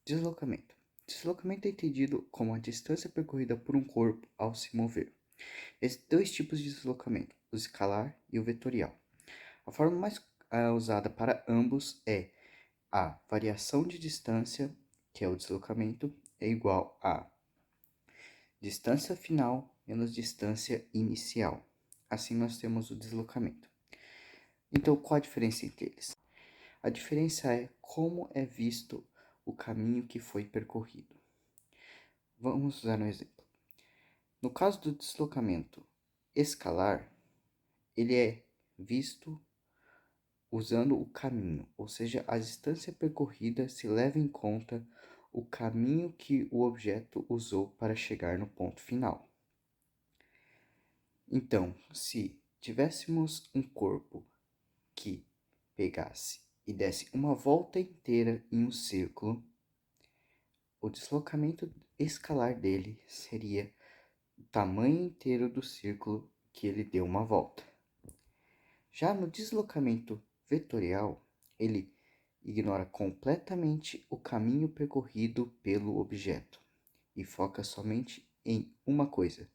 Deslocamento. Deslocamento é entendido como a distância percorrida por um corpo ao se mover. Existem dois tipos de deslocamento, o escalar e o vetorial. A forma mais usada para ambos é a variação de distância, que é o deslocamento, é igual a distância final menos distância inicial. Assim nós temos o deslocamento. Então, qual a diferença entre eles? A diferença é como é visto o caminho que foi percorrido. Vamos usar um exemplo. No caso do deslocamento escalar, ele é visto usando o caminho, ou seja, a distância percorrida se leva em conta o caminho que o objeto usou para chegar no ponto final. Então, se tivéssemos um corpo que pegasse e desse uma volta inteira em um círculo, o deslocamento escalar dele seria o tamanho inteiro do círculo que ele deu uma volta. Já no deslocamento vetorial, ele ignora completamente o caminho percorrido pelo objeto e foca somente em uma coisa: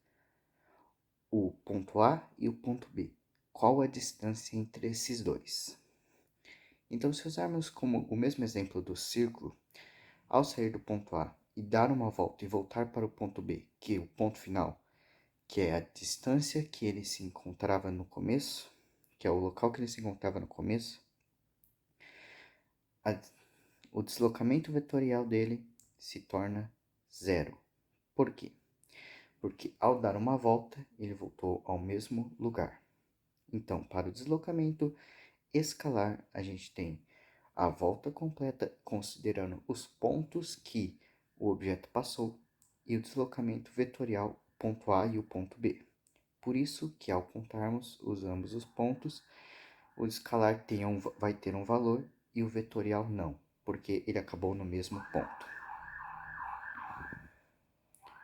o ponto A e o ponto B. Qual a distância entre esses dois? Então, se usarmos como o mesmo exemplo do círculo, ao sair do ponto A e dar uma volta e voltar para o ponto B, que é o ponto final, que é a distância que ele se encontrava no começo, que é o local que ele se encontrava no começo, o deslocamento vetorial dele se torna zero. Por quê? Porque ao dar uma volta, ele voltou ao mesmo lugar. Então, para o deslocamento escalar, a gente tem a volta completa, considerando os pontos que o objeto passou, e o deslocamento vetorial, ponto A e o ponto B. Por isso que ao contarmos, usamos os pontos, o escalar vai ter um valor e o vetorial não, porque ele acabou no mesmo ponto.